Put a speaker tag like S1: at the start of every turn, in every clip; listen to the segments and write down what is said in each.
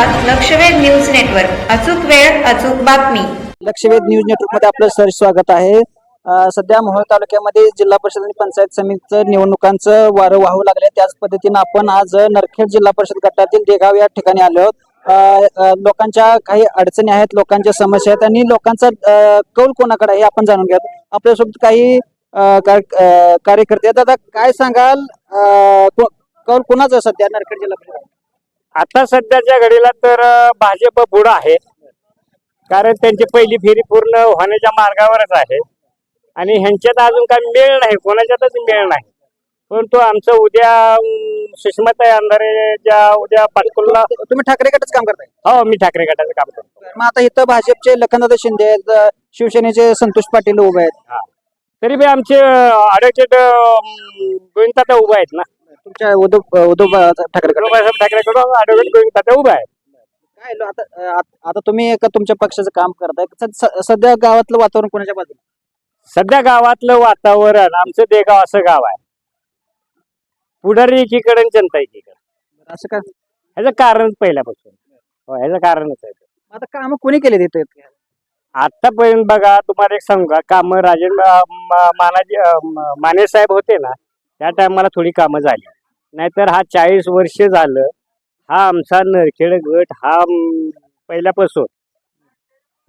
S1: लक्षवेध news network. अचूक वेळ अचूक बातमी.
S2: लक्षवेध न्यूज नेटवर्क मध्ये आपलं सर स्वागत आहे. सध्या मोहोळ तालुक्यामध्ये जिल्हा परिषद आणि पंचायत समितीचं निवडणुकांचं वारं वाहू लागले. त्याच पद्धतीनं आपण आज नरखेड जिल्हा परिषद गटातील देगाव या ठिकाणी आलो आहोत. लोकांच्या काही अडचणी आहेत, लोकांच्या समस्या आहेत आणि लोकांचा कौल कोणाकडे आहे हे आपण जाणून घेतो. आपल्यासोबत काही कार्यकर्ते आहेत. दादा काय सांगाल, कौल कोणाचं आहे सध्या नरखेड जिल्हा परिषद?
S3: आता सध्याच्या घडीला तर भाजप पुढं आहे, कारण त्यांची पहिली फेरी पूर्ण होण्याच्या मार्गावरच आहे आणि ह्यांच्यात अजून काही मेळ नाही, कोणाच्यातच मेळ नाही. परंतु आमचं उद्या सुषमाताई अंधारेच्या उद्या पाटकुलला.
S2: तुम्ही ठाकरे गटाचं काम करताय?
S3: हो, मी ठाकरे गटाचं काम करतो.
S2: मग आता इथं भाजपचे लखनदादा शिंदे आहेत, शिवसेनेचे संतोष पाटील उभे आहेत.
S3: तरी बी आमचे ॲडव्होकेट गोविंदतात्या उभा आहेत ना.
S2: तुमच्या उद्धव ठाकरे गट.
S3: बाळासाहेब ठाकरेकडून ॲडव्होकेट गोविंदतात्या उभा आहे.
S2: काय आता तुम्ही एका तुमच्या पक्षाचं काम करताय, सध्या गावातलं वातावरण कोणाच्या बाजूला?
S3: सध्या गावातलं वातावरण, आमचं देगाव असं गाव आहे, पुढारी एकीकडे आणि जनता एकीकडे.
S2: असं का?
S3: ह्याचं कारण पहिल्यापासून ह्याचं कारणच आहे.
S2: आता काम कोणी केले तिथे?
S3: आतापर्यंत बघा, तुम्हाला एक सांगू का, काम माने साहेब होते ना, त्या टायमाला थोडी कामं झाली. नाहीतर हा 40 वर्ष झालं हा आमचा नरखेड गट हा पहिल्यापासून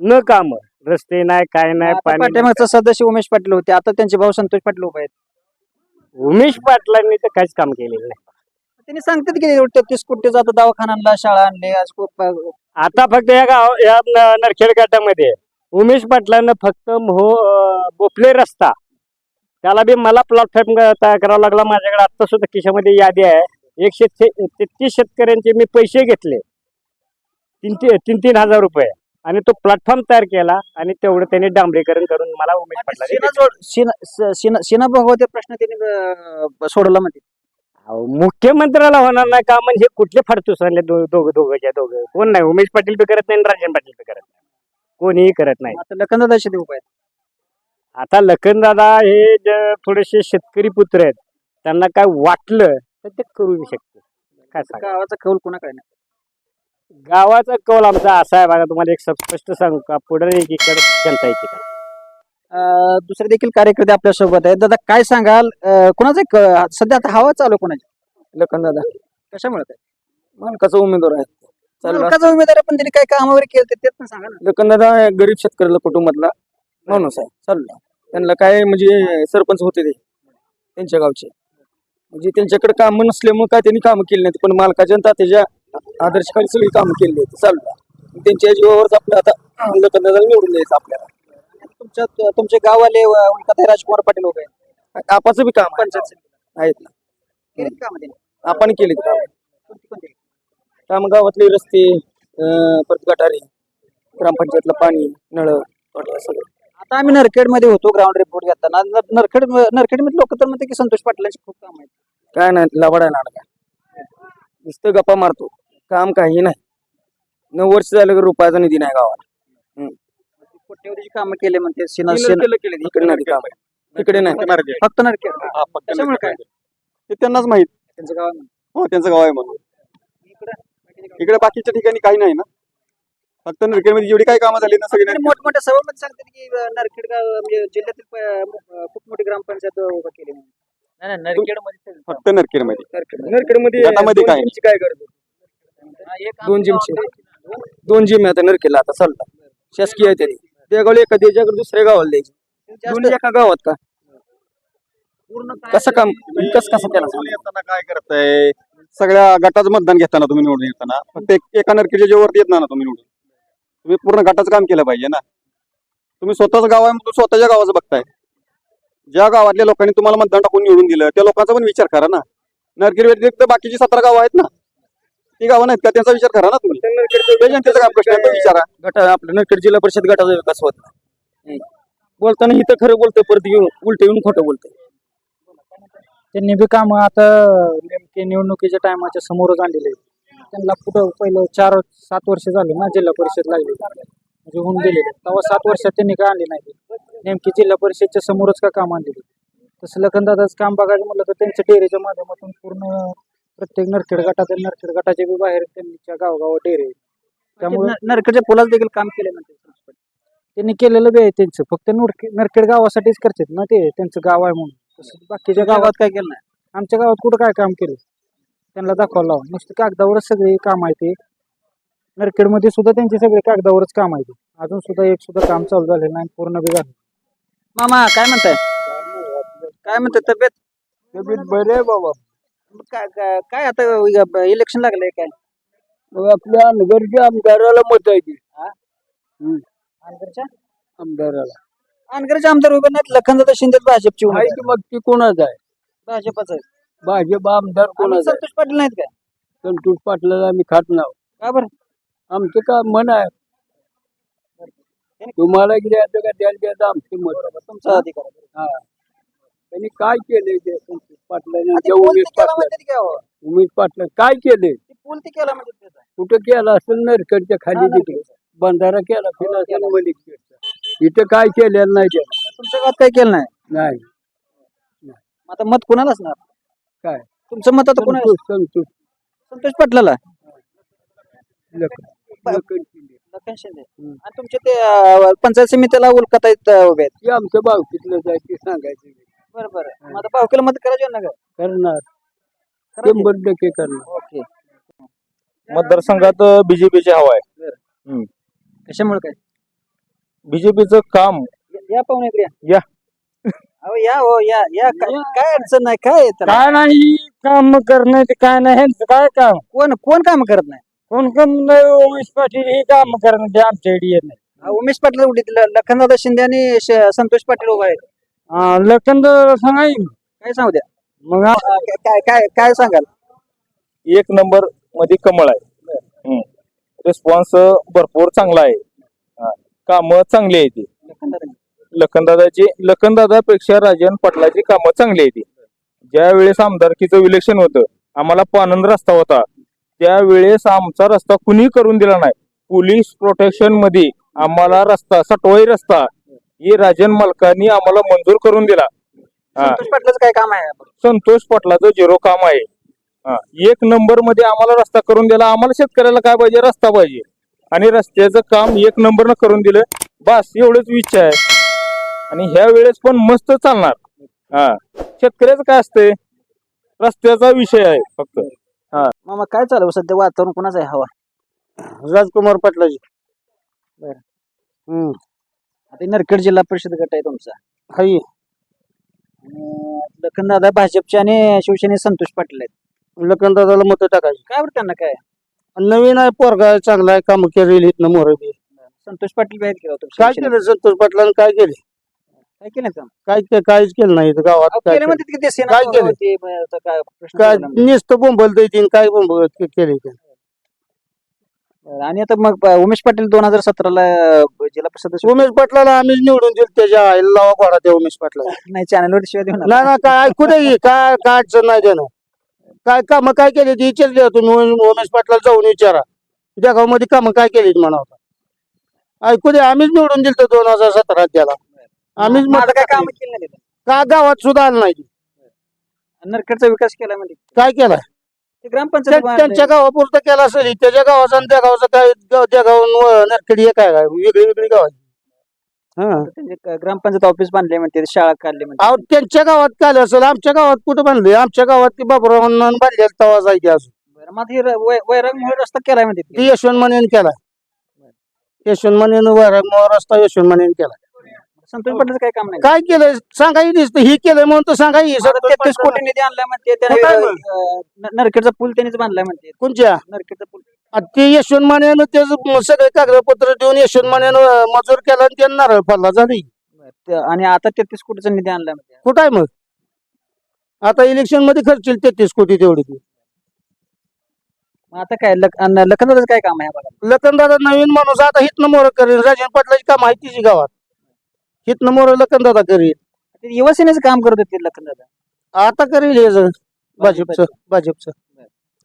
S3: न काम, रस्ते नाही, काय नाही, पाणी.
S2: पाठीमागचा सदस्य उमेश पाटील होते, आता त्यांचे भाऊ संतोष पाटील उभे आहेत.
S3: उमेश पाटलांनी तर काहीच काम केलेलं नाही.
S2: त्यांनी सांगतात की 33 कोटीचा आता दवाखाना आणला, शाळा आणली.
S3: आता फक्त या नरखेड गटामध्ये उमेश पाटलांना फक्त बोपले रस्ता, त्याला बी मला प्लॅटफॉर्म तयार करावा लागला. माझ्याकडे आता सुद्धा खिशामध्ये यादी आहे. 133 शेतकऱ्यांचे मी पैसे घेतले, 3,000 रुपये, आणि तो प्लॅटफॉर्म तयार केला आणि तेवढं त्यांनी डांबरीकरण करून मला उमेश पाटला
S2: सीना भगवते प्रश्न त्यांनी सोडवला म्हणजे.
S3: मुख्यमंत्र्याला होणार नाही का म्हणजे कुठले फाडतूस आणले दोघं कोण नाही. उमेश पाटील बी करत नाही, राजन पाटील बी करत नाही, कोणीही करत नाही.
S2: आता लखनदादा शिंदे उभे आहेत.
S3: आता लखनदादा हे थोडेसे शेतकरी पुत्र आहेत, त्यांना काय वाटलं तर ते करू शकते. काय सांगा,
S2: गावाचा कौल कोणाकडे नाही?
S3: गावाचा कौल आमचा असा आहे बघा, तुम्हाला एक स्पष्ट सांगू का, पुढे एकीकडे जनता एकीकडे.
S2: दुसरे देखील कार्यकर्ते आपल्या सोबत आहेत. दादा काय सांगाल, कोणाचा सध्या आता हवा चालू कोणाची?
S4: लखनदादा.
S2: कशामुळे?
S4: मालकाचा उमेदवार आहे.
S2: मालकाचा उमेदवार आहे, पण त्यांनी काय काम वगैरे केलं ते पण सांगा ना.
S4: लखनदादा गरीब शेतकऱ्याला कुटुंबातला माणूस आहे, चालला. त्यांना काय म्हणजे सरपंच होते ते त्यांच्या गावचे, म्हणजे त्यांच्याकडे काम नसल्यामुळे काय त्यांनी कामं केली नाहीत, पण मालकाच्या आणि तात्याच्या आदर्शकाली सगळी कामं केली आहेत, चालला. त्यांच्या जीवावरच आपलं आता लखनदादा निवडून द्यायचं आपल्याला.
S2: तुमचे गाववाले राजकुमार पाटील उभे आहेत.
S4: आपाचं बी काम
S2: पंचायत
S4: आहेत ना,
S2: केली काम त्यांनी?
S4: आपण केली काम.
S2: कोणती?
S4: काम गावातले रस्ते, परत गटारी, ग्रामपंचायतला पाणी, नळ सगळं.
S2: आता आम्ही नरखेड मध्ये होतो, ग्राउंड रिपोर्ट घेताना. नरखेड मध्ये लोक तर म्हणते की संतोष पाटलांची खूप काम आहेत.
S4: काय नाही, लबाडायला काय नुसतं गप्पा मारतो, काम काही नाही. 9 वर्ष झालं की रुपयाचा निधी नाही गावाला.
S2: कोट्यवधीची कामं केले म्हणते.
S4: इकडे नाही काम, तिकडे नाही,
S2: फक्त नरखेड. त्याच्यामुळे काय
S5: ते त्यांनाच माहित.
S2: त्यांचं गाव आहे.
S5: हो, त्यांचं गाव आहे म्हणून. इकडे बाकीच्या ठिकाणी काही नाही ना, फक्त नरखेडमध्ये जेवढी काही कामं झाली ना सगळी.
S2: मोठमोठ्या सभामध्ये सांगतात की नरखेड गाव म्हणजे जिल्ह्यातील खूप मोठी ग्रामपंचायत उभा केली.
S5: फक्त नरखेडमध्ये.
S4: नरखेडमध्ये
S5: गटामध्ये काय?
S4: काय करतो? 2 जिम आता नरखेडला आता चालला, शासकीय आहे तरी. त्या गावला एका द्यायच्याकडे दुसऱ्या गावाला द्यायची, दोन्ही एका गावात का कसं काम, कसं त्याला
S5: येताना काय करताय? सगळ्या गटाचं मतदान घेताना तुम्ही निवडून येताना फक्त एका नरखेडच्या जेवरती येत ना तुम्ही निवडून. तुम्ही पूर्ण गटाचं काम केलं पाहिजे ना. तुम्ही स्वतःच गाव आहे म्हणून स्वतःच्या गावाचं बघताय. ज्या गावातल्या लोकांनी तुम्हाला मतदान टाकून निवडून दिलं त्या लोकांचा पण विचार करा ना. नरखेड व्यतिरिक्त बाकीची 17 गावं आहेत ना, ती गावं नाहीत का, त्यांचा विचार करा ना तुम्ही. जनतेचा काय प्रश्न आहे तो विचारा.
S4: गटा आपल्या नरखेड जिल्हा परिषद गटाचा विकास होत नाही. बोलताना इथं खरं बोलतोय, परत उलट येऊन खोटं बोलतोय.
S2: त्यांनी बी काम आता नेमके निवडणुकीच्या टायमाच्या समोरच आणलेले. त्यांना पुढं पहिलं 4-7 वर्ष झाले ना जिल्हा परिषद लागली, म्हणजे होऊन गेलेले. तेव्हा 7 वर्षात त्यांनी काय आणले नाही, नेमकी जिल्हा परिषदच्या समोरच का काम आणलेली. तसं लखनदादाचं काम बघायचं म्हटलं तर त्यांच्या डेअरीच्या माध्यमातून पूर्ण प्रत्येक नरखेड गटातील नरखेड गटाच्या बी बाहेर त्यांच्या गावगाव डेअरी त्यामुळे नरखेडच्या पुलाच देखील काम केले म्हणते संतोष पाटील.
S6: त्यांनी केलेलं बी आहे त्यांचं, फक्त नरखेड गावासाठीच करतात ना ते, त्यांचं गाव आहे म्हणून. तसं बाकीच्या
S2: तुमच्या
S6: गावात
S2: गावात काय केलं नाही?
S6: आमच्या गावात कुठं काय काम केलं त्यांना दाखवायला लावून, नुसतं कागदावरच सगळे काम आहे ते. नरखेडमध्ये सुद्धा त्यांचे सगळे कागदावरच काम आहे ते. अजून सुद्धा एक सुद्धा काम चालू झालेलं नाही, पूर्ण बी झालं.
S2: मामा काय म्हणताय? काय म्हणताय तब्येत?
S4: तब्येत बरे आहे बाबा.
S2: काय आता इलेक्शन लागलंय काय?
S4: मग आपल्या अनगरच्या आमदाराला मत आहे ती.
S2: अनगरच्या
S4: आमदाराला
S2: अनगरचे आमदार उभे नाहीत, लखनदादा शिंदे भाजपची
S4: आहे की मग ती कोणाच आहे?
S2: भाजपच आहे.
S4: भाजप आमदार
S2: आणि
S4: कोणाच आहे?
S2: संतोष पाटील नाहीत काय?
S4: संतोष पाटलाला आम्ही खात नाव.
S2: का बरं?
S4: आमचं का मन आहे, तुम्हाला द्यायचं का त्याला द्यायचं आमचं मत.
S2: तुमचा अधिकार आहे.
S4: हा, त्यांनी काय केले ते संतोष पाटलाने?
S2: आता
S4: जे
S2: पूल
S4: उमेश
S2: ते केला
S4: पाटला
S2: म्हणतात की अहो.
S4: उमेश पाटला काय केले?
S2: ते पूल ते केला म्हणजे त्याचा.
S4: कुठं केला असेल नरकडच्या खाली तिथे बंधारा केला फिनासन मलिक इथं काय केलेलं नाही त्यानं.
S2: तुमच्या गावात काय केलं नाही?
S4: नाही
S2: आता मत कुणाला असणार?
S4: काय
S2: तुमचं मत आता कुणाला?
S4: संतोष
S2: संतोष पाटलाला.
S4: लखन शिंदे.
S2: लखन शिंदे. आणि तुमचे ते पंचायत समितीला उलकत आहेत उभे आहेत.
S4: ते आमचं भावकीतलं जाय ते सांगायचं
S2: बरं बरं. आता भावकीला मत करायचे ना का?
S4: करणार
S2: करायचे?
S4: 100% करणार.
S2: ओके.
S7: मतदारसंघात बीजेपीची हवा आहे.
S2: कशामुळे काय?
S7: बीजेपीचं काम
S2: या पाहुणे इकडे
S7: या.
S2: अहो या हो या या काय अडचण नाही काय आहे त्याला?
S6: काय नाही काम करणं ते काय नाही, ह्यांचं काय काम,
S2: कोण कोण काम करत नाही?
S6: कोण काम नाही. उमेश पाटील हे काम करणं ते आमच्या इकडे येत नाही.
S2: उमेश पाटील उडीत लखनदादा शिंदे आणि संतोष पाटील उभा आहेत.
S6: लखन सांगा की.
S2: काय सांगू द्या
S6: मग
S2: काय काय काय सांगाल?
S7: एक नंबर मध्ये कमळ आहे. रिस्पॉन्स भरपूर चांगला आहे. कामं चांगली आहे ती. लखनदादापेक्षा राजन पाटलाची कामं चांगली आहे ती. ज्या वेळेस आमदारकीचं इलेक्शन होतं, आम्हाला पानंद रस्ता होता, त्यावेळेस आमचा रस्ता कुणी करून दिला नाही. पोलीस प्रोटेक्शन मध्ये आम्हाला रस्ता, सटवाई रस्ता हे राजन मालकांनी आम्हाला मंजूर करून दिला.
S2: संतोष पाटलाचं काय काम आहे?
S7: संतोष पाटलाचं 0 काम आहे. एक नंबर मध्ये आम्हाला रस्ता करून दिला. आम्हाला शेतकऱ्याला काय पाहिजे? रस्ता पाहिजे. आणि रस्त्याचं काम 1 नंबरनं करून दिलं. बस एवढंच इच्छा आहे. आणि ह्या वेळेस पण मस्त चालणार. शेतकऱ्याचं काय असतंय? रस्त्याचा विषय आहे फक्त.
S2: मामा काय चालू आहे सध्या वातावरण कोणाचं आहे हवा?
S4: राजकुमार पाटलाजी.
S2: आता नरखेड जिल्हा परिषद गट आहे तुमचा.
S4: हाय
S2: लखनदादा भाजपचे आणि शिवसेने संतोष पाटील आहेत.
S4: लखनदादाला मत टाकायची.
S2: काय बरं त्यांना काय?
S4: नवीन आहे, पोरगा आहे, चांगला आहे, काम केलेली इथनं मोरबी.
S2: संतोष पाटील बी आहेत की राव तुमच्या
S4: काय
S2: शिवसेनेत?
S4: केलं संतोष पाटलानं? काय केले?
S2: काय केलं काम?
S4: काहीच केलं नाही इथं गावात. काय
S2: केलं
S4: केलं?
S2: म्हणतात की ते सेना
S4: काय केलं?
S2: होते, मग आता काय प्रश्न
S4: काय
S2: पडला नाही.
S4: नुसतं बोंबल देतील, काय बोंबल केले ते.
S2: बरं, आणि आता मग उमेश पाटील 2017ला जिल्हा परिषद सदस्य
S4: उमेश पाटलाला आम्हीच निवडून दिलं, त्याच्या आईला लावा घोडा त्या उमेश पाटला.
S2: नाही चॅनलवर शिवाय देऊ नका.
S4: नाही ना, काय ऐकू दे, काय काय अडचण नाही त्यानं. काय काम काय केली ती विचारली तुम्ही उमेश पाटलाला जाऊन विचारा. त्या गावामध्ये काम काय केली म्हणावं. ऐकू दे, आम्हीच निवडून दिलं 2017 त्याला. आम्हीच
S2: मग आता
S4: मत
S2: काय काम
S4: टाकली.
S2: केलं नाही तिथं?
S4: का गावात सुद्धा आलं नाही.
S2: नरखेडचा विकास केला म्हणजे
S4: काय केलाय?
S2: ते ग्रामपंचायत
S4: त्यांच्या गावापुरतं केला असेल. त्याच्या गावाचा आणि त्या गावाचा काय त्या गावावर नरखेडी हे काय वेगळी वेगळी गाव आहे.
S2: ग्रामपंचायत ऑफिस बांधले म्हणते, शाळा काढली म्हणते.
S4: अहो त्यांच्या गावात काय असेल, आमच्या गावात कुठं बांधले? आमच्या गावात ती बाबुरावांना बांधले तवा जायची अजून.
S2: बरं, मग हे वैरागमुळे रस्ता केलाय म्हणते.
S4: ती यशवंत मानेन केला. यशवंत मानेन वैरागमुळे रस्ता यशवंत मानेन केला.
S2: संतोष पाटलाचं काय काम नाही?
S4: काय केलंय सांगाही दिसतं. ही केलंय म्हणून तर सांगाही.
S2: 33 कोटी निधी आणलाय म्हणते
S4: कुठं आहे
S2: त्याने. नरखेडचा पूल त्यांनीच बांधलाय म्हणते.
S4: कोणच्या?
S2: नरखेडचा पूल
S4: ते यशवंत मानेनं त्याचं सगळे कागदपत्र देऊन यशवंत मानेनं मजूर केला आणि त्यांना नारळ फोडला झाली.
S2: आणि आता 33 कोटीचा निधी आणलाय म्हणते.
S4: कुठं आहे मग? आता इलेक्शन मध्ये खर्चेल 33 कोटी तेवढी.
S2: मग आता काय लखनदादाचं काय काम आहे बघा?
S4: लखनदादा नवीन माणूस आता हितनं मोर करेल. राजन पाटलाची काम आहे तिची गावात. हितनं मोर लखनदादा करेल.
S2: ते युवासेनेचं काम करत होते लखनदादा.
S4: आता करेल हे भाजपचं.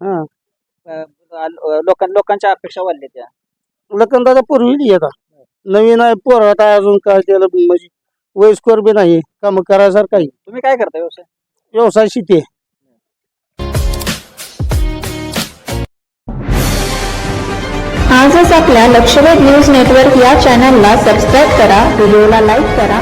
S4: हा,
S2: लोकांच्या अपेक्षा वाढल्या त्या.
S4: लखनदादा पूर्वी येतात. नवीन आहे, पोरात आहे, अजून काय त्याला म्हणजे वयस्कर बी नाही, काम करायसारखं आहे.
S2: तुम्ही काय करता व्यवसाय?
S4: व्यवसाय शेती आहे.
S8: आजच आपल्या लक्षवेध न्यूज नेटवर्क या चॅनलला सबस्क्राईब करा, व्हिडिओला लाईक करा